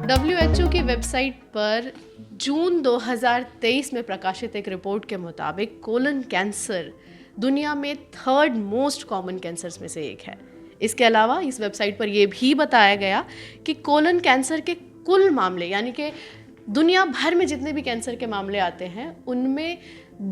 WHO की website पर जून 2023 में प्रकाशित एक रिपोर्ट के मुताबिक कोलन कैंसर दुनिया में थर्ड मोस्ट कॉमन कैंसर्स में से एक है। इसके अलावा इस वेबसाइट पर यह भी बताया गया कि कोलन कैंसर के कुल मामले यानी कि दुनिया भर में जितने भी कैंसर के मामले आते हैं उनमें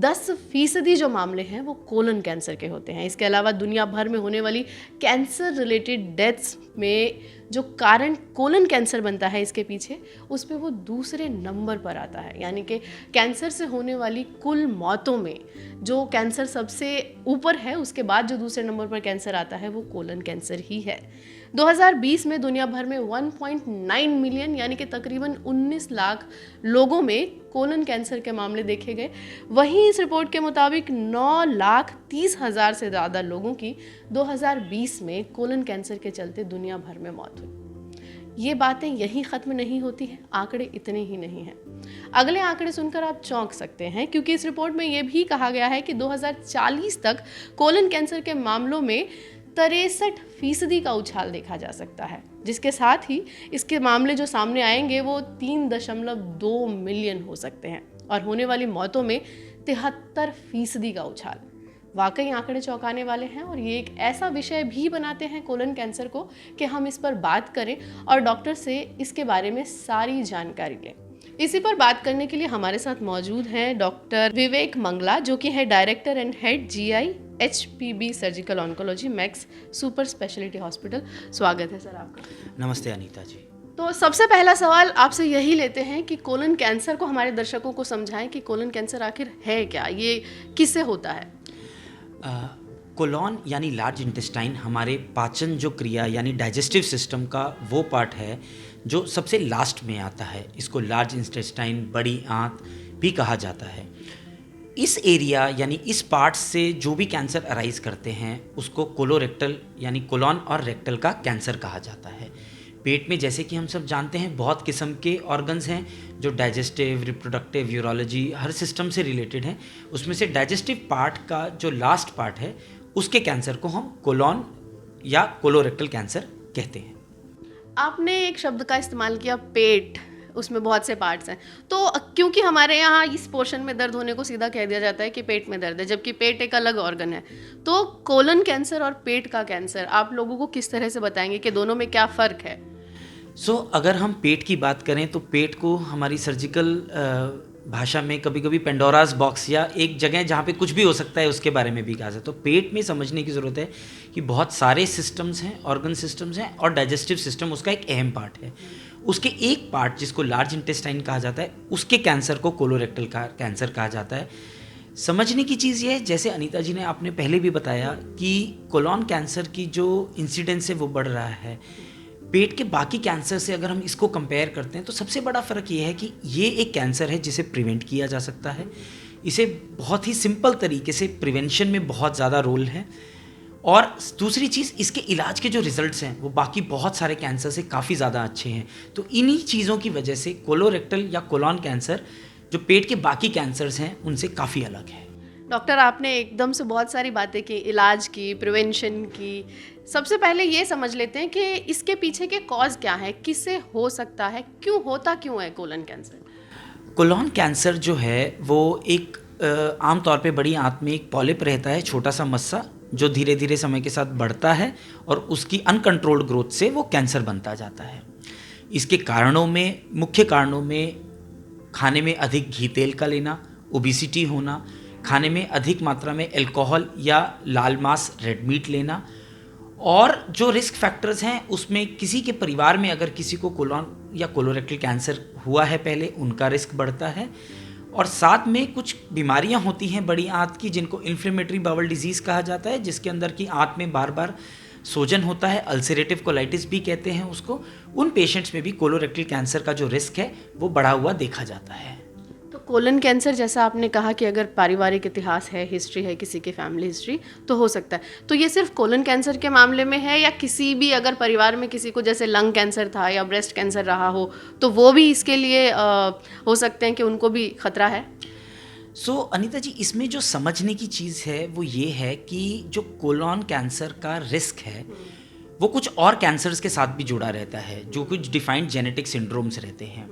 10% जो मामले हैं वो कोलन कैंसर के होते हैं। इसके अलावा दुनिया भर में होने वाली कैंसर रिलेटेड डेथ्स में जो कारण कोलन कैंसर बनता है इसके पीछे उस पे वो दूसरे नंबर पर आता है। यानी कि कैंसर से होने वाली कुल मौतों में जो कैंसर सबसे ऊपर है उसके बाद जो दूसरे नंबर पर कैंसर आता है वो कोलन कैंसर ही है। 2020 में दुनिया भर में 1.9 मिलियन यानी कि तकरीबन 19 लाख लोगों में कोलन कैंसर के मामले देखे गए। वहीं इस रिपोर्ट के मुताबिक 9,30,000 से ज़्यादा लोगों की 2020 में कोलन कैंसर के चलते दुनिया भर में मौत हुई। ये बातें यहीं ख़त्म नहीं होती हैं, आंकड़े इतने ही नहीं हैं। अगले आंकड़े सुनकर आप चौंक सकते हैं क्योंकि इस रिपोर्ट में ये भी कहा गया है कि 2040 तक कोलन कैंसर के मामलों में 63% का उछाल देखा जा सकता है, जिसके साथ ही इसके मामले जो सामने आएंगे वो 3.2 मिलियन हो सकते हैं और होने वाली मौतों में 73% का उछाल। वाकई आंकड़े चौंकाने वाले हैं और ये एक ऐसा विषय भी बनाते हैं कोलन कैंसर को कि हम इस पर बात करें और डॉक्टर से इसके बारे में सारी जानकारी लें। इसी पर बात करने के लिए हमारे साथ मौजूद हैं डॉक्टर विवेक मंगला जो कि है director and head GI HPB surgical oncology max super speciality hospital. स्वागत है सर आपका। नमस्ते अनीता जी। तो सबसे पहला सवाल आपसे यही लेते हैं कि कोलन कैंसर को हमारे दर्शकों को समझाएं कि कोलन कैंसर आखिर है क्या, ये किससे होता है। कोलॉन यानी लार्ज इंटेस्टाइन हमारे पाचन जो क्रिया यानी डाइजेस्टिव सिस्टम का वो पार्ट है जो सबसे लास्ट में आता है। इसको लार्ज इंटेस्टाइन, बड़ी आंत भी कहा जाता है। इस एरिया यानी इस पार्ट से जो भी कैंसर अराइज करते हैं उसको कोलोरेक्टल यानी कोलॉन और रेक्टल का कैंसर कहा जाता है। पेट में जैसे कि हम सब जानते हैं बहुत किस्म के ऑर्गन्स हैं जो डाइजेस्टिव, रिप्रोडक्टिव, यूरोलॉजी हर सिस्टम से रिलेटेड हैं। उसमें से डाइजेस्टिव पार्ट का जो लास्ट पार्ट है उसके कैंसर को हम कोलॉन या कोलोरेक्टल कैंसर कहते हैं। आपने एक शब्द का इस्तेमाल किया पेट, उसमें बहुत से पार्ट्स हैं। तो क्योंकि हमारे यहाँ इस पोर्शन में दर्द होने को सीधा कह दिया जाता है कि पेट में दर्द है, जबकि पेट एक अलग ऑर्गन है। तो कोलन कैंसर और पेट का कैंसर आप लोगों को किस तरह से बताएंगे कि दोनों में क्या फ़र्क है। अगर हम पेट की बात करें तो पेट को हमारी सर्जिकल भाषा में कभी कभी पेंडोरास बॉक्स या एक जगह जहाँ पे कुछ भी हो सकता है उसके बारे में भी कहा जाता है। तो पेट में समझने की ज़रूरत है कि बहुत सारे सिस्टम्स हैं, ऑर्गन सिस्टम्स हैं और डाइजेस्टिव सिस्टम उसका एक अहम पार्ट है। उसके एक पार्ट जिसको लार्ज इंटेस्टाइन कहा जाता है उसके कैंसर को कोलोरेक्टल का कैंसर कहा जाता है। समझने की चीज़ ये है, जैसे अनीता जी ने आपने पहले भी बताया कि कोलॉन कैंसर की जो इंसिडेंस है वो बढ़ रहा है। पेट के बाकी कैंसर से अगर हम इसको कंपेयर करते हैं तो सबसे बड़ा फ़र्क ये है कि ये एक कैंसर है जिसे प्रिवेंट किया जा सकता है। इसे बहुत ही सिंपल तरीके से प्रिवेंशन में बहुत ज़्यादा रोल है और दूसरी चीज़ इसके इलाज के जो रिजल्ट्स हैं वो बाकी बहुत सारे कैंसर से काफ़ी ज़्यादा अच्छे हैं। तो इन्हीं चीज़ों की वजह से कोलोरेक्टल या कोलॉन कैंसर जो पेट के बाकी कैंसर्स हैं उनसे काफ़ी अलग है। डॉक्टर आपने एकदम से बहुत सारी बातें की, इलाज की, प्रिवेंशन की। सबसे पहले ये समझ लेते हैं कि इसके पीछे के कॉज क्या है, किससे हो सकता है, क्यों होता क्यों है कोलन कैंसर। कोलॉन कैंसर जो है वो एक आमतौर पे बड़ी आंत में एक पॉलिप रहता है, छोटा सा मस्सा जो धीरे धीरे समय के साथ बढ़ता है और उसकी अनकंट्रोल्ड ग्रोथ से वो कैंसर बनता जाता है। इसके कारणों में, मुख्य कारणों में खाने में अधिक घी तेल का लेना, ओबिसिटी होना, खाने में अधिक मात्रा में अल्कोहल या लाल मांस रेड मीट लेना और जो रिस्क फैक्टर्स हैं उसमें किसी के परिवार में अगर किसी को कोलॉन या कोलोरेक्टल कैंसर हुआ है पहले उनका रिस्क बढ़ता है और साथ में कुछ बीमारियां होती हैं बड़ी आंत की जिनको इन्फ्लेमेटरी बाउल डिजीज़ कहा जाता है, जिसके अंदर की आंत में बार बार सोजन होता है, अल्सरेटिव कोलाइटिस भी कहते हैं उसको। उन पेशेंट्स में भी कोलोरेक्टल कैंसर का जो रिस्क है वो बढ़ा हुआ देखा जाता है। तो कोलन कैंसर जैसा आपने कहा कि अगर पारिवारिक इतिहास है, हिस्ट्री है, किसी की फैमिली हिस्ट्री तो हो सकता है। तो ये सिर्फ कोलन कैंसर के मामले में है या किसी भी अगर परिवार में किसी को जैसे लंग कैंसर था या ब्रेस्ट कैंसर रहा हो तो वो भी इसके लिए हो सकते हैं कि उनको भी खतरा है। अनीता जी, इसमें जो समझने की चीज़ है वो ये है कि जो कोलॉन कैंसर का रिस्क है वो कुछ और कैंसर्स के साथ भी जुड़ा रहता है, जो कुछ डिफाइंड जेनेटिक सिंड्रोम्स रहते हैं।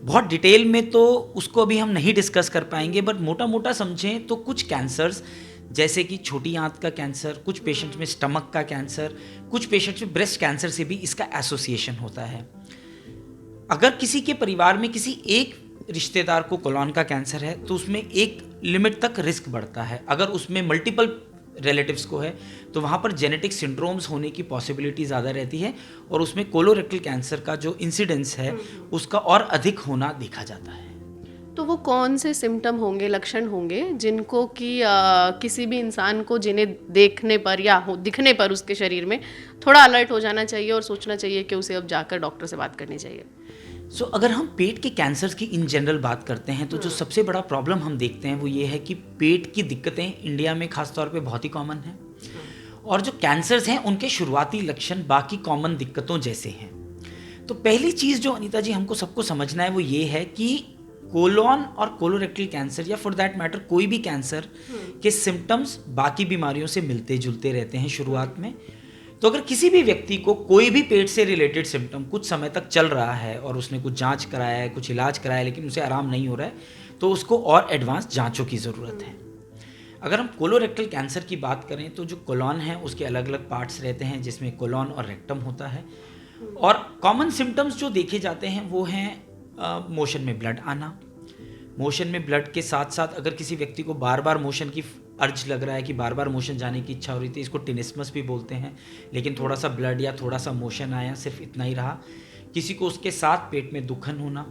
बहुत डिटेल में तो उसको अभी हम नहीं डिस्कस कर पाएंगे, बट मोटा मोटा समझें तो कुछ कैंसर्स जैसे कि छोटी आंत का कैंसर, कुछ पेशेंट्स में स्टमक का कैंसर, कुछ पेशेंट्स में ब्रेस्ट कैंसर से भी इसका एसोसिएशन होता है। अगर किसी के परिवार में किसी एक रिश्तेदार को कोलन का कैंसर है तो उसमें एक लिमिट तक रिस्क बढ़ता है। अगर उसमें मल्टीपल रिलेटिव्स को है तो वहाँ पर जेनेटिक सिंड्रोम्स होने की पॉसिबिलिटी ज़्यादा रहती है और उसमें कोलोरेक्टल कैंसर का जो इंसिडेंस है उसका और अधिक होना देखा जाता है। तो वो कौन से सिम्टम होंगे, लक्षण होंगे जिनको कि किसी भी इंसान को जिन्हें देखने पर या दिखने पर उसके शरीर में थोड़ा अलर्ट हो जाना चाहिए और सोचना चाहिए कि उसे अब जाकर डॉक्टर से बात करनी चाहिए? अगर हम पेट के कैंसर की इन जनरल बात करते हैं तो जो सबसे बड़ा प्रॉब्लम हम देखते हैं वो ये है कि पेट की दिक्कतें इंडिया में खासतौर पे बहुत ही कॉमन हैं और जो कैंसर्स हैं उनके शुरुआती लक्षण बाकी कॉमन दिक्कतों जैसे हैं। तो पहली चीज़ जो अनीता जी हमको सबको समझना है वो ये है कि कोलोन और कोलोरेक्टल कैंसर या फॉर दैट मैटर कोई भी कैंसर के सिम्टम्स बाकी बीमारियों से मिलते जुलते रहते हैं शुरुआत में। तो अगर किसी भी व्यक्ति को कोई भी पेट से रिलेटेड सिम्टम कुछ समय तक चल रहा है और उसने कुछ जांच कराया है, कुछ इलाज कराया है, लेकिन उसे आराम नहीं हो रहा है, तो उसको और एडवांस जांचों की ज़रूरत है। अगर हम कोलोरेक्टल कैंसर की बात करें तो जो कोलन है उसके अलग अलग पार्ट्स रहते हैं जिसमें कोलन और रेक्टम होता है और कॉमन सिम्टम्स जो देखे जाते हैं वो हैं मोशन में ब्लड आना। मोशन में ब्लड के साथ साथ अगर किसी व्यक्ति को बार बार मोशन की अर्ज लग रहा है कि बार बार मोशन जाने की इच्छा हो रही थी, इसको टिनिस्मस भी बोलते हैं, लेकिन थोड़ा सा ब्लड या थोड़ा सा मोशन आया, सिर्फ इतना ही रहा। किसी को उसके साथ पेट में दुखन होना।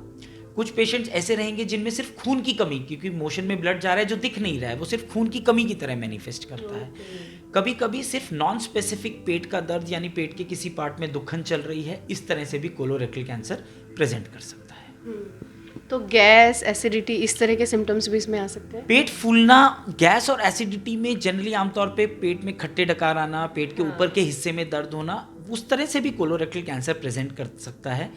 कुछ पेशेंट्स ऐसे रहेंगे जिनमें सिर्फ खून की कमी, क्योंकि मोशन में ब्लड जा रहा है जो दिख नहीं रहा है, वो सिर्फ खून की कमी की तरह मैनिफेस्ट करता है। कभी कभी सिर्फ नॉन स्पेसिफिक पेट का दर्द यानी पेट के किसी पार्ट में दुखन चल रही है, इस तरह से भी कोलोरेक्टल कैंसर प्रेजेंट कर सकता है। तो गैस, एसिडिटी, इस तरह के सिम्टम्स भी इसमें आ सकते हैं? पेट फूलना, गैस और एसिडिटी में जनरली आमतौर पे पेट में खट्टे डकार आना, पेट के ऊपर के हिस्से में दर्द होना, उस तरह से भी कोलोरेक्टल कैंसर प्रेजेंट कर सकता है।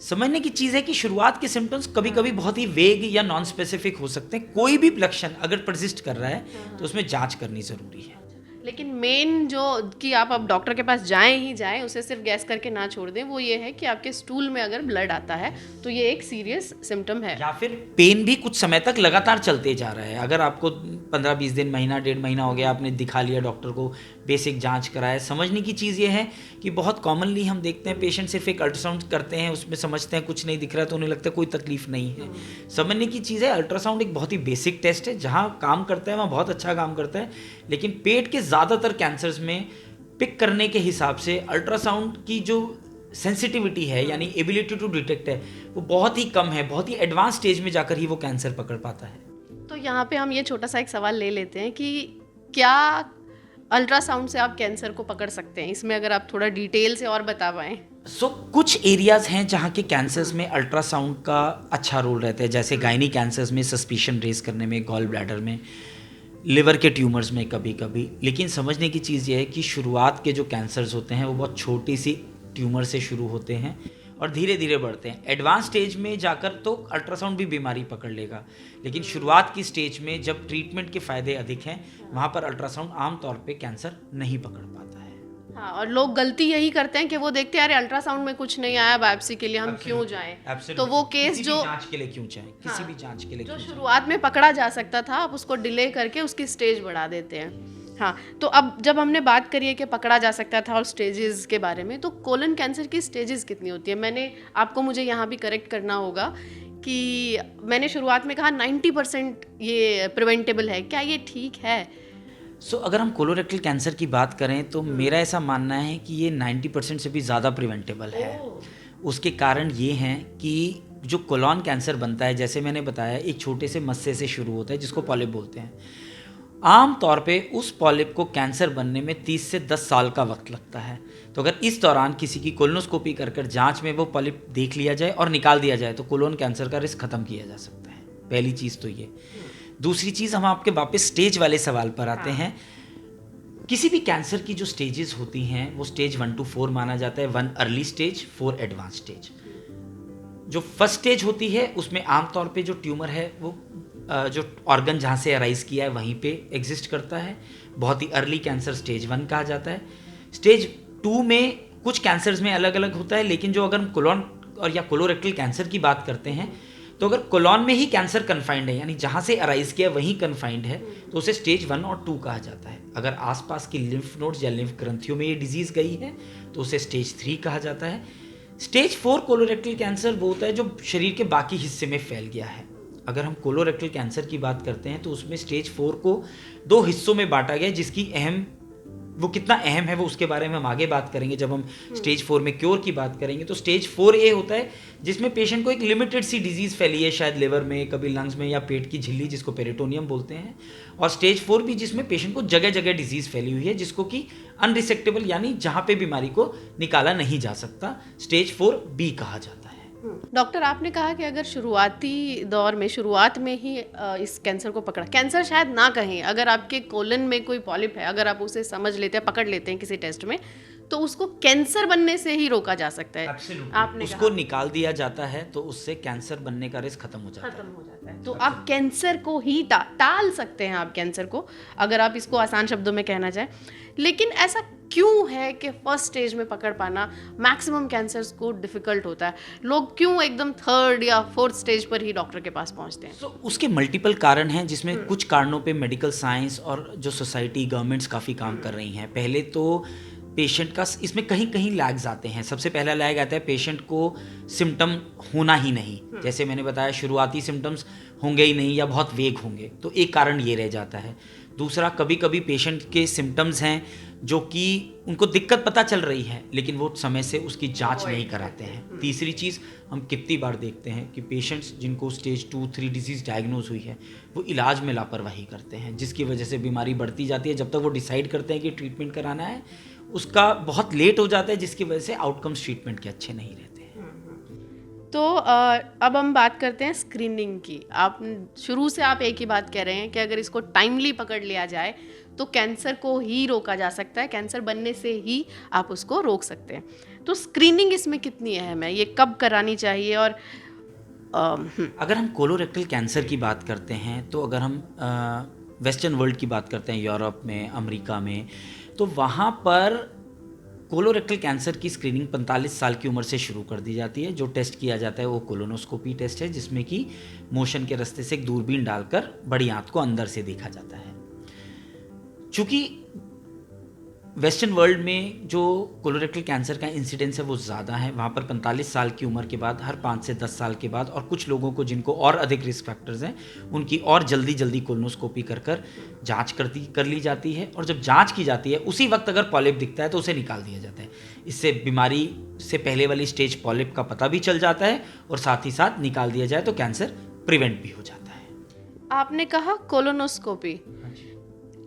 समझने की चीज़ है कि शुरुआत के सिम्टम्स कभी कभी बहुत ही वेग या नॉन स्पेसिफिक हो सकते हैं। कोई भी लक्षण अगर परसिस्ट कर रहा है तो उसमें जांच करनी ज़रूरी है। लेकिन मेन जो कि आप अब डॉक्टर के पास जाएं ही जाएं, उसे सिर्फ गैस करके ना छोड़ दें, वो ये है कि आपके स्टूल में अगर ब्लड आता है तो ये एक सीरियस सिम्टम है। या फिर पेन भी कुछ समय तक लगातार चलते जा रहा है। अगर आपको 15-20 दिन, महीना, 1.5 महीना हो गया, आपने दिखा लिया डॉक्टर को, बेसिक जांच कराया, समझने की चीज़ ये है कि बहुत कॉमनली हम देखते हैं पेशेंट सिर्फ एक अल्ट्रासाउंड करते हैं, उसमें समझते हैं कुछ नहीं दिख रहा है तो उन्हें लगता है कोई तकलीफ नहीं है। समझने की चीज़ है, अल्ट्रासाउंड एक बहुत ही बेसिक टेस्ट है, जहाँ काम करता है वहाँ बहुत अच्छा काम करता है, लेकिन पेट के ज़्यादातर कैंसर्स में पिक करने के हिसाब से अल्ट्रासाउंड की जो सेंसिटिविटी है यानी एबिलिटी टू डिटेक्ट है वो बहुत ही कम है। बहुत ही एडवांस स्टेज में जाकर ही वो कैंसर पकड़ पाता है। तो यहाँ पे हम ये छोटा सा एक सवाल ले लेते हैं कि क्या अल्ट्रासाउंड से आप कैंसर को पकड़ सकते हैं? इसमें अगर आप थोड़ा डिटेल से और बता पाएं। कुछ एरियाज हैं जहाँ के कैंसर्स में अल्ट्रासाउंड का अच्छा रोल रहता है, जैसे गायनी कैंसर्स में सस्पिशन रेज करने में, गॉल ब्लैडर में, लिवर के ट्यूमर्स में कभी कभी। लेकिन समझने की चीज़ ये है कि शुरुआत के जो कैंसर्स होते हैं वो बहुत छोटी सी ट्यूमर से शुरू होते हैं और धीरे धीरे बढ़ते हैं। एडवांस स्टेज में जाकर तो अल्ट्रासाउंड भी बीमारी पकड़ लेगा, लेकिन शुरुआत की स्टेज में जब ट्रीटमेंट के फ़ायदे अधिक हैं वहाँ पर अल्ट्रासाउंड आमतौर पे कैंसर नहीं पकड़ पाता है। हाँ, और लोग गलती यही करते हैं कि वो देखते हैं अरे अल्ट्रासाउंड में कुछ नहीं आया, बायोप्सी के लिए हम क्यों जाएं। तो वो केस जो जांच के लिए क्यों जाएं, किसी भी जांच के लिए जो शुरुआत में पकड़ा जा सकता था आप उसको डिले करके उसकी स्टेज बढ़ा देते हैं। हाँ, तो अब जब हमने बात करी है कि पकड़ा जा सकता था और स्टेजेस के बारे में, तो कोलन कैंसर की स्टेजेस कितनी होती है? मुझे यहाँ भी करेक्ट करना होगा कि मैंने शुरुआत में कहा 90% ये प्रिवेंटेबल है, क्या ये ठीक है? अगर हम कोलोरेक्टल कैंसर की बात करें तो मेरा ऐसा मानना है कि ये 90% से भी ज़्यादा प्रिवेंटेबल है। उसके कारण ये हैं कि जो कोलन कैंसर बनता है, जैसे मैंने बताया, एक छोटे से मस्से से शुरू होता है जिसको पॉलिप बोलते हैं। आम तौर पे उस पॉलिप को कैंसर बनने में 30 से 10 साल का वक्त लगता है। तो अगर इस दौरान किसी की कोलोनोस्कोपी कर जांच में वो पॉलिप देख लिया जाए और निकाल दिया जाए तो कोलोन कैंसर का रिस्क ख़त्म किया जा सकता है। पहली चीज़ तो ये। दूसरी चीज़, हम आपके वापस स्टेज वाले सवाल पर आते हैं। किसी भी कैंसर की जो स्टेजेस होती हैं वो स्टेज 1 to 4 माना जाता है। 1 अर्ली स्टेज, 4 एडवांस स्टेज। जो फर्स्ट स्टेज होती है उसमें आमतौर पे जो ट्यूमर है वो जो ऑर्गन जहाँ से अराइज किया है वहीं पे एग्जिस्ट करता है। बहुत ही अर्ली कैंसर स्टेज 1 कहा जाता है। स्टेज 2 में कुछ कैंसर्स में अलग अलग होता है, लेकिन जो अगर हम कोलोन और या कोलोरेक्टल कैंसर की बात करते हैं, तो अगर कोलोन में ही कैंसर कन्फाइंड है, यानी जहाँ से अराइज किया वहीं कन्फाइंड है, तो उसे स्टेज 1 और 2 कहा जाता है। अगर आसपास की लिम्फ नोड्स या लिम्फ ग्रंथियों में ये डिजीज़ गई है तो उसे स्टेज 3 कहा जाता है। स्टेज 4 कोलोरेक्टल कैंसर वो होता है जो शरीर के बाकी हिस्से में फैल गया है। अगर हम कोलोरेक्टल कैंसर की बात करते हैं तो उसमें स्टेज 4 को 2 हिस्सों में बांटा गया, जिसकी वो कितना अहम है वो उसके बारे में हम आगे बात करेंगे जब हम स्टेज 4 में क्योर की बात करेंगे। तो स्टेज 4A होता है जिसमें पेशेंट को एक लिमिटेड सी डिजीज़ फैली है, शायद लिवर में, कभी लंग्स में या पेट की झिल्ली जिसको पेरिटोनियम बोलते हैं। और स्टेज 4B जिसमें पेशेंट को जगह जगह डिजीज़ फैली हुई है, जिसको कि अनरिसेक्टेबल यानी जहाँ पे बीमारी को निकाला नहीं जा सकता, स्टेज 4B कहा जाता है। डॉक्टर, आपने कहा कि अगर शुरुआती दौर में, शुरुआत में ही इस कैंसर को पकड़ा, कैंसर शायद ना कहें, अगर आपके कोलन में कोई पॉलिप है, अगर आप उसे समझ लेते हैं, पकड़ लेते हैं किसी टेस्ट में, तो उसको कैंसर बनने से ही रोका जा सकता है। आपने उसको निकाल दिया जाता है तो उससे कैंसर बनने का रिस्क खत्म हो जाता है। तो आप कैंसर को ही टाल सकते हैं, आप कैंसर को, अगर आप इसको आसान शब्दों में कहना चाहें। लेकिन ऐसा क्यों है कि फर्स्ट स्टेज में पकड़ पाना मैक्सिमम कैंसर्स को डिफिकल्ट होता है? लोग क्यों एकदम 3rd या 4th स्टेज पर ही डॉक्टर के पास पहुंचते हैं? उसके मल्टीपल कारण हैं, जिसमें कुछ कारणों पे मेडिकल साइंस और जो सोसाइटी, गवर्नमेंट्स काफ़ी काम कर रही हैं। पहले तो पेशेंट का इसमें कहीं कहीं लैग्स आते हैं। सबसे पहला लैग आता है पेशेंट को सिम्टम होना ही नहीं, जैसे मैंने बताया शुरुआती सिम्टम्स होंगे ही नहीं या बहुत वेग होंगे, तो एक कारण ये रह जाता है। दूसरा, कभी कभी पेशेंट के सिम्टम्स हैं जो कि उनको दिक्कत पता चल रही है लेकिन वो समय से उसकी जांच नहीं कराते हैं। तीसरी चीज़, हम कितनी बार देखते हैं कि पेशेंट्स जिनको स्टेज 2-3 डिजीज़ डायग्नोज हुई है वो इलाज में लापरवाही करते हैं, जिसकी वजह से बीमारी बढ़ती जाती है। जब तक वो डिसाइड करते हैं कि ट्रीटमेंट कराना है, उसका बहुत लेट हो जाता है, जिसकी वजह से आउटकम्स ट्रीटमेंट के अच्छे नहीं रहते हैं। तो अब हम बात करते हैं स्क्रीनिंग की। आप शुरू से आप एक ही बात कह रहे हैं कि अगर इसको टाइमली पकड़ लिया जाए तो कैंसर को ही रोका जा सकता है, कैंसर बनने से ही आप उसको रोक सकते हैं। तो स्क्रीनिंग इसमें कितनी अहम है, ये कब करानी चाहिए? और अगर हम कोलोरेक्टल कैंसर की बात करते हैं तो अगर हम वेस्टर्न वर्ल्ड की बात करते हैं, यूरोप में, अमेरिका में, तो वहाँ पर कोलोरेक्टल कैंसर की स्क्रीनिंग 45 साल की उम्र से शुरू कर दी जाती है। जो टेस्ट किया जाता है वो कोलोनोस्कोपी टेस्ट है, जिसमें कि मोशन के रास्ते से एक दूरबीन डालकर बड़ी आंत को अंदर से देखा जाता है। चूँकि वेस्टर्न वर्ल्ड में जो कोलोरेक्टल कैंसर का इंसिडेंस है वो ज़्यादा है, वहाँ पर 45 साल की उम्र के बाद, हर 5 से 10 साल के बाद, और कुछ लोगों को जिनको और अधिक रिस्क फैक्टर्स हैं उनकी और जल्दी कोलोनोस्कोपी कर जांच कर ली जाती है। और जब जांच की जाती है उसी वक्त अगर पॉलिप दिखता है तो उसे निकाल दिया जाता है। इससे बीमारी से पहले वाली स्टेज पॉलिप का पता भी चल जाता है और साथ ही साथ निकाल दिया जाए तो कैंसर प्रिवेंट भी हो जाता है। आपने कहा कोलोनोस्कोपी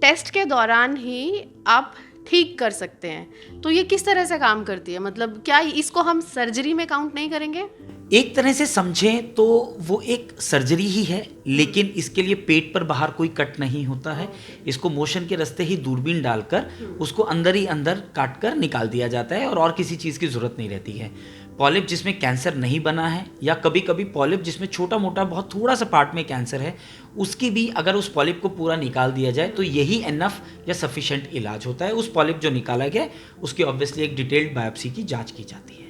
टेस्ट के दौरान ही आप ठीक कर सकते हैं, तो ये किस तरह से काम करती है? मतलब क्या इसको हम सर्जरी में काउंट नहीं करेंगे? एक तरह से समझें तो वो एक सर्जरी ही है, लेकिन इसके लिए पेट पर बाहर कोई कट नहीं होता है। इसको मोशन के रास्ते ही दूरबीन डालकर उसको अंदर ही अंदर काट कर निकाल दिया जाता है और किसी चीज़ की ज़रूरत नहीं रहती है। पॉलिप जिसमें कैंसर नहीं बना है, या कभी कभी पॉलिप जिसमें छोटा मोटा बहुत थोड़ा सा पार्ट में कैंसर है, उसकी भी अगर उस पॉलिप को पूरा निकाल दिया जाए तो यही एनफ या सफिशिएंट इलाज होता है। उस पॉलिप जो निकाला गया उसकी ऑब्वियसली एक डिटेल्ड बायोप्सी की जांच की जाती है।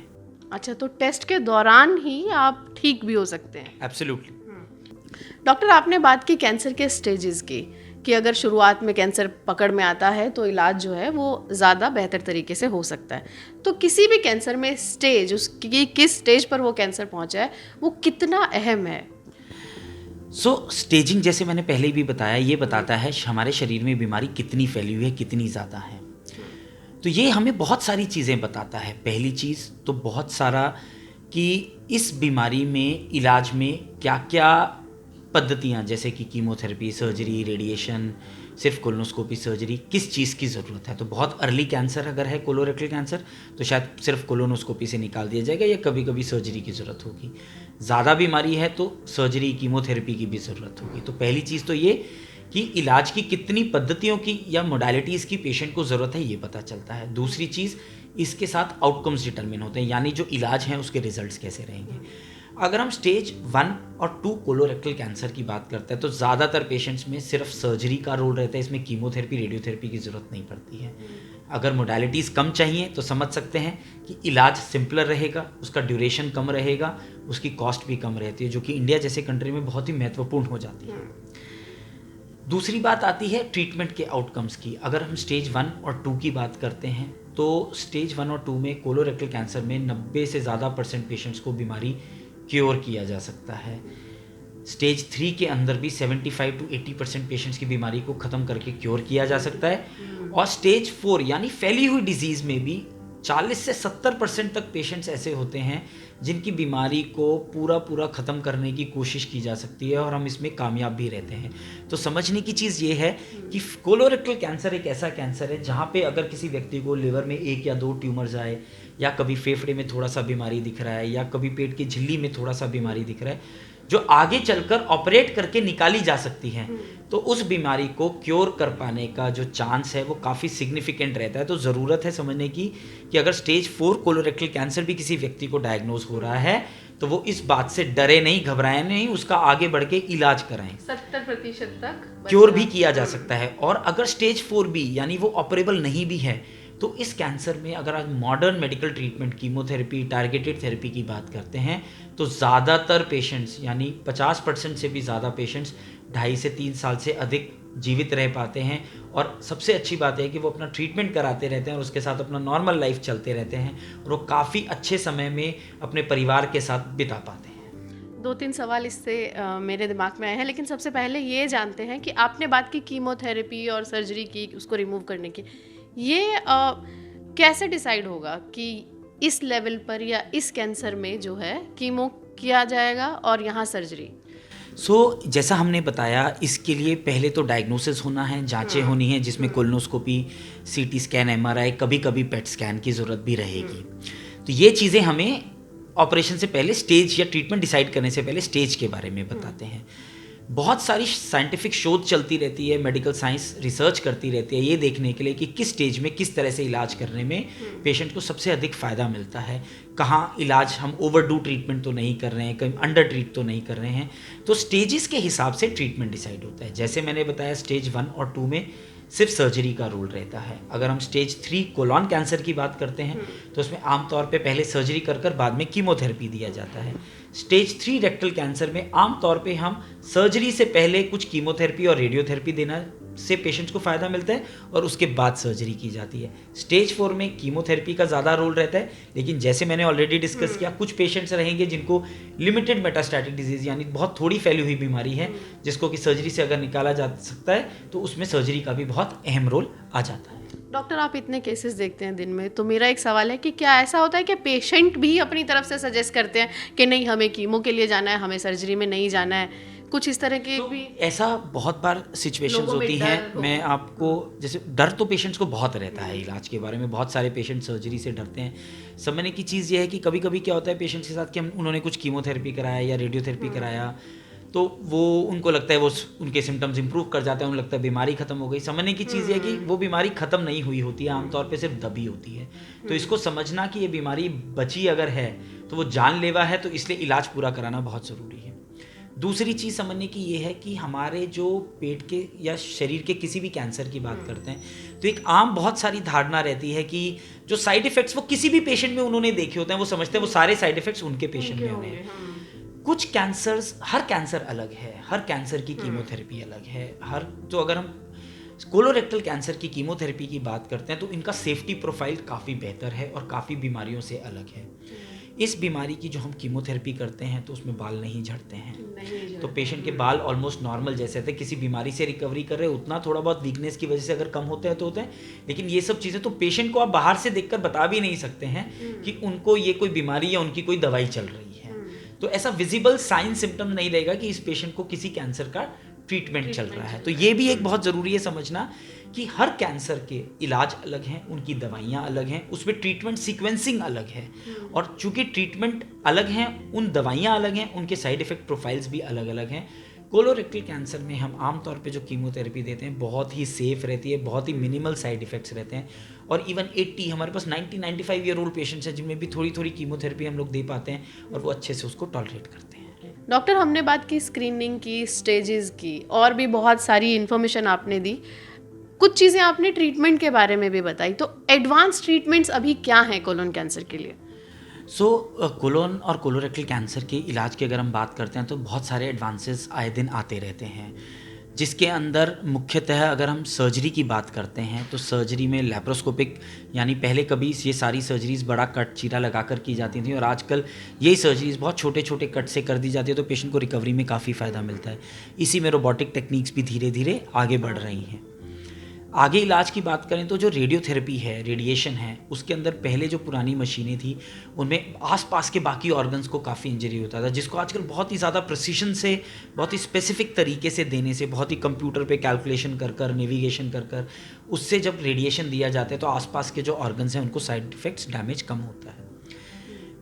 अच्छा, तो टेस्ट के दौरान ही आप ठीक भी हो सकते हैं? एब्सोल्युटली। डॉक्टर, आपने बात की कैंसर के स्टेजेस की, कि अगर शुरुआत में कैंसर पकड़ में आता है तो इलाज जो है वो ज़्यादा बेहतर तरीके से हो सकता है। तो किसी भी कैंसर में स्टेज, उसकी किस स्टेज पर वो कैंसर पहुंचा है, वो कितना अहम है? स्टेजिंग जैसे मैंने पहले भी बताया, ये बताता है हमारे शरीर में बीमारी कितनी फैली हुई है, कितनी ज़्यादा है। तो ये हमें बहुत सारी चीज़ें बताता है। पहली चीज़ तो बहुत सारा कि इस बीमारी में इलाज में क्या क्या पद्धतियाँ, जैसे कि कीमोथेरेपी, सर्जरी, रेडिएशन, सिर्फ कोलोनोस्कोपी सर्जरी, किस चीज़ की ज़रूरत है। तो बहुत अर्ली कैंसर अगर है कोलोरेक्टल कैंसर तो शायद सिर्फ कोलोनोस्कोपी से निकाल दिया जाएगा या कभी कभी सर्जरी की ज़रूरत होगी। ज़्यादा बीमारी है तो सर्जरी, कीमोथेरेपी की भी ज़रूरत होगी। तो पहली चीज़ तो ये कि इलाज की कितनी पद्धतियों की या मोडालिटीज़ की पेशेंट को ज़रूरत है, ये पता चलता है। दूसरी चीज़, इसके साथ आउटकम्स डिटरमिन होते हैं, यानी जो इलाज हैं उसके रिजल्ट्स कैसे रहेंगे। अगर हम स्टेज 1 और 2 कोलोरेक्टल कैंसर की बात करते हैं तो ज़्यादातर पेशेंट्स में सिर्फ सर्जरी का रोल रहता है, इसमें कीमोथेरेपी रेडियोथेरेपी की ज़रूरत नहीं पड़ती है। अगर मोडालिटीज़ कम चाहिए तो समझ सकते हैं कि इलाज सिंपलर रहेगा, उसका ड्यूरेशन कम रहेगा, उसकी कॉस्ट भी कम रहती है, जो कि इंडिया जैसे कंट्री में बहुत ही महत्वपूर्ण हो जाती है। दूसरी बात आती है ट्रीटमेंट के आउटकम्स की। अगर हम स्टेज 1 और 2 की बात करते हैं तो स्टेज 1 और 2 में कोलोरेक्टल कैंसर में 90 से ज़्यादा % पेशेंट्स को बीमारी क्योर किया जा सकता है। स्टेज 3 के अंदर भी 75 to 80% पेशेंट्स की बीमारी को ख़त्म करके क्योर किया जा सकता है। और स्टेज 4 यानी फैली हुई डिजीज़ में भी 40 से 70% तक पेशेंट्स ऐसे होते हैं जिनकी बीमारी को पूरा ख़त्म करने की कोशिश की जा सकती है और हम इसमें कामयाब भी रहते हैं। तो समझने की चीज़ ये है कि कोलोरेक्टल कैंसर एक ऐसा कैंसर है जहाँ पे अगर किसी व्यक्ति को लिवर में 1 या 2 ट्यूमर्स आए, या कभी फेफड़े में थोड़ा सा बीमारी दिख रहा है, या कभी पेट की झिल्ली में थोड़ा सा बीमारी दिख रहा है, जो आगे चलकर ऑपरेट करके निकाली जा सकती हैं, तो उस बीमारी को क्योर कर पाने का जो चांस है वो काफ़ी सिग्निफिकेंट रहता है। तो ज़रूरत है समझने की कि अगर स्टेज 4 कोलोरेक्टल कैंसर भी किसी व्यक्ति को डायग्नोज हो रहा है तो वो इस बात से डरे नहीं, घबराए नहीं, उसका आगे बढ़ के इलाज कराएं। 70% तक क्योर भी किया जा सकता है। और अगर स्टेज 4 भी यानी वो ऑपरेबल नहीं भी है तो इस कैंसर में अगर आज modern medical treatment, chemotherapy, targeted therapy की बात करते हैं तो ज़्यादातर पेशेंट्स यानी 50% से भी ज़्यादा पेशेंट्स 2.5 से 3 साल से अधिक जीवित रह पाते हैं। और सबसे अच्छी बात है कि वो अपना ट्रीटमेंट कराते रहते हैं और उसके साथ अपना नॉर्मल लाइफ चलते रहते हैं और वो काफ़ी अच्छे समय में अपने परिवार के साथ बिता पाते हैं। 2-3 सवाल इससे मेरे दिमाग में आए हैं, लेकिन सबसे पहले ये जानते हैं कि आपने बात की कीमोथेरेपी और सर्जरी की, उसको रिमूव करने की, ये कैसे डिसाइड होगा कि इस लेवल पर या इस कैंसर में जो है कीमो किया जाएगा और यहाँ सर्जरी? जैसा हमने बताया, इसके लिए पहले तो डायग्नोसिस होना है, जांचें होनी है जिसमें कोलोनोस्कोपी, सीटी स्कैन, एमआरआई, कभी कभी पेट स्कैन की ज़रूरत भी रहेगी। तो ये चीज़ें हमें ऑपरेशन से पहले स्टेज या ट्रीटमेंट डिसाइड करने से पहले स्टेज के बारे में बताते हैं। बहुत सारी साइंटिफिक शोध चलती रहती है, मेडिकल साइंस रिसर्च करती रहती है ये देखने के लिए कि किस स्टेज में किस तरह से इलाज करने में पेशेंट को सबसे अधिक फ़ायदा मिलता है, कहाँ इलाज हम ओवरडू ट्रीटमेंट तो नहीं कर रहे हैं, कहीं अंडर ट्रीट तो नहीं कर रहे हैं। तो स्टेजेस के हिसाब से ट्रीटमेंट डिसाइड होता है। जैसे मैंने बताया स्टेज 1 और 2 में सिर्फ सर्जरी का रोल रहता है। अगर हम स्टेज 3 कोलॉन कैंसर की बात करते हैं तो उसमें आमतौर पे पहले सर्जरी कर बाद में कीमोथेरेपी दिया जाता है। स्टेज 3 रेक्टल कैंसर में आमतौर पे हम सर्जरी से पहले कुछ कीमोथेरेपी और रेडियोथेरेपी देना से पेशेंट्स को फ़ायदा मिलता है और उसके बाद सर्जरी की जाती है। स्टेज 4 में कीमोथेरेपी का ज़्यादा रोल रहता है, लेकिन जैसे मैंने ऑलरेडी डिस्कस किया, कुछ पेशेंट्स रहेंगे जिनको लिमिटेड मेटास्टैटिक डिजीज़ यानी बहुत थोड़ी फैली हुई बीमारी है जिसको कि सर्जरी से अगर निकाला जा सकता है तो उसमें सर्जरी का भी बहुत अहम रोल आ जाता है। डॉक्टर, आप इतने केसेस देखते हैं दिन में, तो मेरा एक सवाल है कि क्या ऐसा होता है कि पेशेंट भी अपनी तरफ से सजेस्ट करते हैं कि नहीं हमें कीमो के लिए जाना है, हमें सर्जरी में नहीं जाना है, कुछ इस तरह के भी? ऐसा बहुत बार सिचुएशंस होती हैं। मैं आपको जैसे डर तो पेशेंट्स को बहुत रहता है इलाज के बारे में, बहुत सारे पेशेंट सर्जरी से डरते हैं। समझने की चीज़ ये है कि कभी कभी क्या होता है पेशेंट्स के साथ कि उन्होंने कुछ कीमोथेरेपी कराया या रेडियोथेरेपी कराया तो वो उनको लगता है वो उनके सिम्टम्स इंप्रूव कर जाते हैं, उनको लगता है बीमारी खत्म हो गई। समझने की चीज़ है कि वो बीमारी खत्म नहीं हुई होती है, आमतौर पे सिर्फ दबी होती है। तो इसको समझना कि ये बीमारी बची अगर है तो वो जानलेवा है, तो इसलिए इलाज पूरा कराना बहुत ज़रूरी है। दूसरी चीज़ समझने की ये है कि हमारे जो पेट के या शरीर के किसी भी कैंसर की बात करते हैं तो एक आम बहुत सारी धारणा रहती है कि जो साइड इफ़ेक्ट्स वो किसी भी पेशेंट में उन्होंने देखे होते हैं, वो समझते हैं वो सारे साइड इफ़ेक्ट्स उनके पेशेंट में होंगे। कुछ कैंसर्स, हर कैंसर अलग है, हर कैंसर की कीमोथेरेपी अलग है। तो अगर हम कोलोरेक्टल कैंसर की कीमोथेरेपी की बात करते हैं तो इनका सेफ्टी प्रोफाइल काफ़ी बेहतर है और काफ़ी बीमारियों से अलग है। इस बीमारी की जो हम कीमोथेरेपी करते हैं तो उसमें बाल नहीं झड़ते हैं, तो पेशेंट के बाल ऑलमोस्ट नॉर्मल जैसे थे, किसी बीमारी से रिकवरी कर रहे, उतना थोड़ा बहुत वीकनेस की वजह से अगर कम होते हैं तो होते हैं, लेकिन ये सब चीज़ें तो पेशेंट को आप बाहर से देखकर बता भी नहीं सकते हैं कि उनको ये कोई बीमारी या उनकी कोई दवाई चल रही है। तो ऐसा विजिबल साइन सिम्टम नहीं रहेगा कि इस पेशेंट को किसी कैंसर का ट्रीटमेंट चल रहा है। तो ये भी एक बहुत ज़रूरी है समझना कि हर कैंसर के इलाज अलग हैं, उनकी दवाइयाँ अलग हैं, उसमें ट्रीटमेंट सीक्वेंसिंग अलग है, और चूंकि ट्रीटमेंट अलग हैं, उन दवाइयाँ अलग हैं, उनके साइड इफ़ेक्ट प्रोफाइल्स भी अलग अलग हैं। कोलोरेक्टल कैंसर में हम आमतौर पे जो कीमोथेरेपी देते हैं बहुत ही सेफ रहती है, बहुत ही मिनिमल साइड इफ़ेक्ट्स रहते हैं, और इवन 80 हमारे पास 90-95 ईयर ओल्ड पेशेंट्स हैं जिनमें भी थोड़ी थोड़ी कीमोथेरेपी हम लोग दे पाते हैं और वो अच्छे से उसको टॉलरेट करते हैं। डॉक्टर, हमने बात की स्क्रीनिंग की, स्टेजेस की, और भी बहुत सारी इन्फॉर्मेशन आपने दी, कुछ चीज़ें आपने ट्रीटमेंट के बारे में भी बताई, तो एडवांस ट्रीटमेंट्स अभी क्या हैं कोलोन कैंसर के लिए? कोलोन और कोलोरेक्टल कैंसर के इलाज की अगर हम बात करते हैं तो बहुत सारे एडवांसेस आए दिन आते रहते हैं, जिसके अंदर मुख्यतः अगर हम सर्जरी की बात करते हैं तो सर्जरी में लैप्रोस्कोपिक, यानी पहले कभी ये सारी सर्जरीज़ बड़ा कट चीरा लगा कर की जाती थी और आजकल यही सर्जरीज़ बहुत छोटे छोटे कट से कर दी जाती है, तो पेशेंट को रिकवरी में काफ़ी फ़ायदा मिलता है। इसी में रोबोटिक टेक्निक्स भी धीरे धीरे आगे बढ़ रही हैं। आगे इलाज की बात करें तो जो रेडियोथेरेपी है, रेडिएशन है, उसके अंदर पहले जो पुरानी मशीनें थी उनमें आसपास के बाकी ऑर्गन्स को काफ़ी इंजरी होता था, जिसको आजकल बहुत ही ज़्यादा प्रिसीशन से, बहुत ही स्पेसिफिक तरीके से देने से, बहुत ही कंप्यूटर पे कैलकुलेशन कर कर, नेविगेशन कर कर, उससे जब रेडिएशन दिया जाता है तो आसपास के जो ऑर्गन्स हैं उनको साइड इफेक्ट्स, डैमेज कम होता है।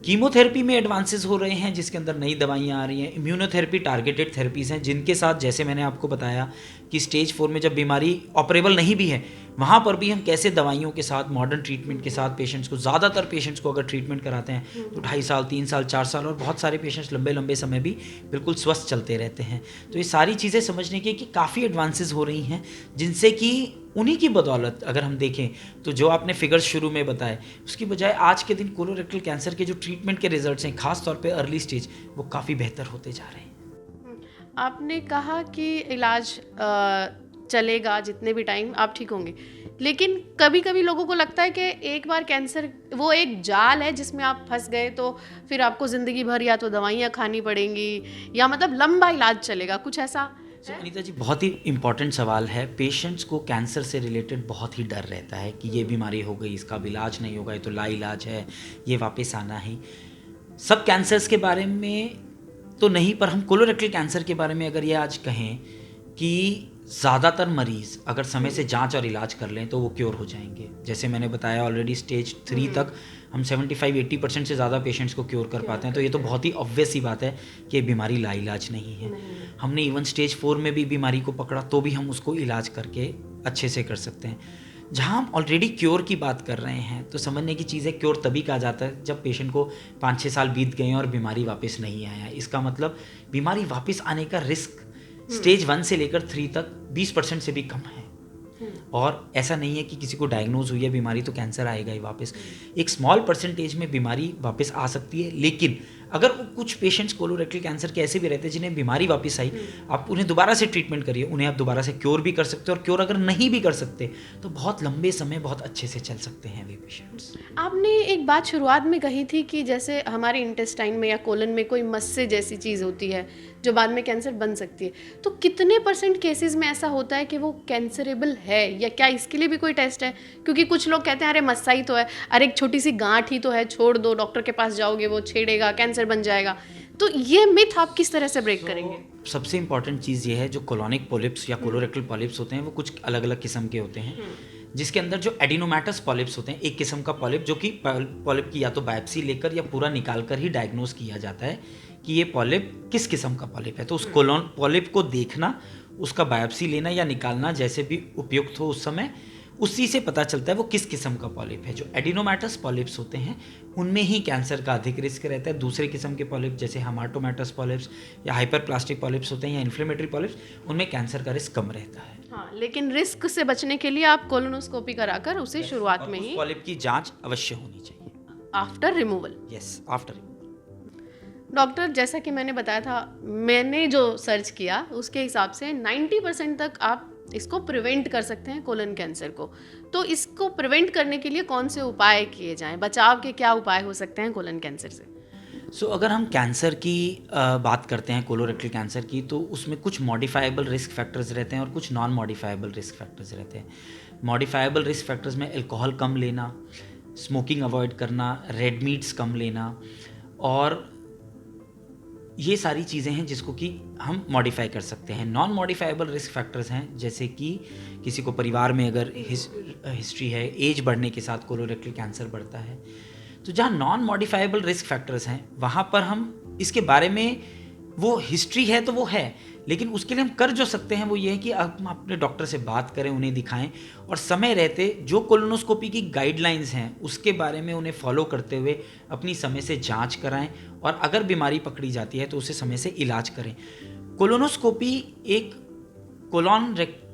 कीमोथेरेपी में एडवांसेस हो रहे हैं जिसके अंदर नई दवाइयाँ आ रही हैं। इम्यूनोथेरेपी टारगेटेड थेरेपीज़ हैं जिनके साथ, जैसे मैंने आपको बताया कि स्टेज 4 में जब बीमारी ऑपरेबल नहीं भी है वहाँ पर भी हम कैसे दवाइयों के साथ, मॉडर्न ट्रीटमेंट के साथ पेशेंट्स को, ज़्यादातर पेशेंट्स को अगर ट्रीटमेंट कराते हैं तो 2.5 साल, 3 साल, 4 साल, और बहुत सारे पेशेंट्स लंबे लंबे समय भी बिल्कुल स्वस्थ चलते रहते हैं। तो ये सारी चीज़ें समझने की कि काफ़ी एडवांसेस हो रही हैं, जिनसे कि उन्हीं की बदौलत अगर हम देखें तो जो आपने फिगर्स शुरू में बताए उसकी बजाय आज के दिन कोलोरेक्टल कैंसर के जो ट्रीटमेंट के रिजल्ट्स हैं, खास तौर पे अर्ली स्टेज, वो काफ़ी बेहतर होते जा रहे हैं। आपने कहा कि इलाज चलेगा जितने भी टाइम आप ठीक होंगे, लेकिन कभी कभी लोगों को लगता है कि एक बार कैंसर वो एक जाल है जिसमें आप फंस गए तो फिर आपको ज़िंदगी भर या तो दवाइयाँ खानी पड़ेंगी या मतलब लंबा इलाज चलेगा, कुछ ऐसा? अनीता जी, बहुत ही इम्पॉर्टेंट सवाल है। पेशेंट्स को कैंसर से रिलेटेड बहुत ही डर रहता है कि ये बीमारी हो गई, इसका अब इलाज नहीं होगा, ये तो लाइलाज है, ये वापस आना ही। सब कैंसर्स के बारे में तो नहीं, पर हम कोलोरेक्टल कैंसर के बारे में अगर ये आज कहें कि ज़्यादातर मरीज़ अगर समय से जांच और इलाज कर लें तो वो क्योर हो जाएंगे। जैसे मैंने बताया ऑलरेडी स्टेज 3 तक हम 75-80% से ज़्यादा पेशेंट्स को क्योर कर पाते हैं, तो ये तो बहुत ही ऑब्वियस सी बात है कि ये बीमारी लाइलाज नहीं है। हमने इवन स्टेज 4 में भी बीमारी को पकड़ा तो भी हम उसको इलाज करके अच्छे से कर सकते हैं। जहाँ हम ऑलरेडी क्योर की बात कर रहे हैं तो समझने की चीज़ है, क्योर तभी कहा जाता है जब पेशेंट को 5-6 साल बीत गए और बीमारी वापस नहीं आया। इसका मतलब बीमारी वापस आने का रिस्क स्टेज 1 से लेकर 3 तक 20% से भी कम है। और ऐसा नहीं है कि किसी को डायग्नोज हुई है बीमारी तो कैंसर आएगा ही वापस। एक स्मॉल परसेंटेज में बीमारी वापस आ सकती है, लेकिन अगर कुछ पेशेंट्स कोलोरेक्टल कैंसर के ऐसे भी रहते हैं जिन्हें बीमारी वापस आई, आप उन्हें दोबारा से ट्रीटमेंट करिए, उन्हें आप दोबारा से क्योर भी कर सकते हो, और क्योर अगर नहीं भी कर सकते तो बहुत लंबे समय बहुत अच्छे से चल सकते हैं वे पेशेंट्स। आपने एक बात शुरुआत में कही थी कि जैसे हमारे इंटेस्टाइन में या कोलन में कोई मस्से जैसी चीज़ होती है जो बाद में कैंसर बन सकती है, तो कितने % केसेस में ऐसा होता है कि वो कैंसरेबल है, या क्या इसके लिए भी कोई टेस्ट है? क्योंकि कुछ लोग कहते हैं अरे मस्सा ही तो है, अरे एक छोटी सी गांठ ही तो है, छोड़ दो, डॉक्टर के पास जाओगे वो छेड़ेगा, कैंसर बन जाएगा। तो ये मिथ आप किस तरह से ब्रेक करेंगे? सबसे इंपॉर्टेंट चीज़ ये है, जो कोलोनिक पॉलिप्स या कोलोरेक्टल पॉलिप्स होते हैं वो कुछ अलग अलग किस्म के होते हैं, जिसके अंदर जो एडिनोमेटस पॉलिप्स होते हैं, एक किस्म का पॉलिप जो कि पॉलिप की या तो बायोप्सी लेकर या पूरा निकाल कर ही डायग्नोज किया जाता है कि ये पॉलिप किस किस्म का पॉलिप है। तो उस कोलोन पॉलिप को देखना, उसका बायोप्सी लेना या निकालना जैसे भी उपयुक्त हो उस समय, उसी से पता चलता है वो किस किस्म का पॉलिप है। जो एडिनोमेटस पॉलिप्स होते हैं उनमें ही कैंसर का अधिक रिस्क रहता है। दूसरे किस्म के पॉलिप जैसे हेमाटोमेटस पॉलिप्स या हाइपरप्लास्टिक पॉलिप्स होते हैं या इन्फ्लेमेटरी पॉलिप्स, उनमें कैंसर का रिस्क कम रहता है। हाँ, लेकिन रिस्क से बचने के लिए आप कोलोनोस्कोपी कराकर उसे शुरुआत में ही, पॉलिप की जांच अवश्य होनी चाहिए after removal. Yes, after. Doctor, जैसा कि मैंने बताया था, मैंने जो सर्च किया उसके हिसाब से 90% तक आप इसको प्रिवेंट कर सकते हैं कोलन कैंसर को। तो इसको प्रिवेंट करने के लिए कौन से उपाय किए जाएं? बचाव के क्या उपाय हो सकते हैं कोलन कैंसर से? अगर हम कैंसर की बात करते हैं, कोलोरेक्टल कैंसर की, तो उसमें कुछ मॉडिफाइबल रिस्क फैक्टर्स रहते हैं और कुछ नॉन मॉडिफाइबल रिस्क फैक्टर्स रहते हैं। मॉडिफाइबल रिस्क फैक्टर्स में अल्कोहल कम लेना, स्मोकिंग अवॉइड करना, रेड मीट्स कम लेना, और ये सारी चीज़ें हैं जिसको कि हम मॉडिफाई कर सकते हैं। नॉन मॉडिफाइबल रिस्क फैक्टर्स हैं जैसे कि किसी को परिवार में अगर हिस्ट्री है, एज बढ़ने के साथ कोलोरेक्टल कैंसर बढ़ता है। तो जहाँ नॉन मॉडिफाइबल रिस्क फैक्टर्स हैं वहाँ पर हम इसके बारे में, वो हिस्ट्री है तो वो है, लेकिन उसके लिए हम कर जो सकते हैं वो ये है कि हम अपने डॉक्टर से बात करें, उन्हें दिखाएं और समय रहते जो कोलोनोस्कोपी की गाइडलाइंस हैं उसके बारे में उन्हें फॉलो करते हुए अपनी समय से जांच कराएं और अगर बीमारी पकड़ी जाती है तो उसे समय से इलाज करें। कोलोनोस्कोपी एक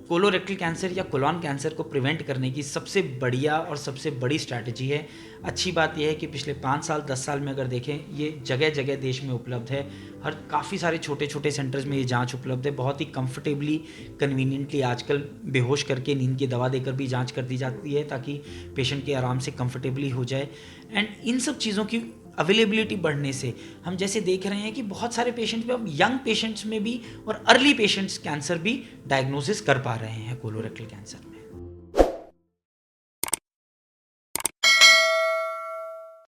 कोलोरेक्टल कैंसर या कोलॉन कैंसर को प्रिवेंट करने की सबसे बढ़िया और सबसे बड़ी स्ट्रैटेजी है। अच्छी बात यह है कि पिछले 5 साल 10 साल में अगर देखें ये जगह जगह देश में उपलब्ध है, हर काफ़ी सारे छोटे छोटे सेंटर्स में ये जांच उपलब्ध है। बहुत ही कंफर्टेबली कन्वीनियंटली आजकल बेहोश करके नींद की दवा देकर भी जांच कर दी जाती है ताकि पेशेंट के आराम से कंफर्टेबली हो जाए। एंड इन सब चीज़ों की अवेलेबिलिटी बढ़ने से हम जैसे देख रहे हैं कि बहुत सारे पेशेंट्स में, अब यंग पेशेंट्स में भी और अर्ली पेशेंट्स कैंसर भी डायग्नोसिस कर पा रहे हैं कोलोरेक्टल कैंसर में।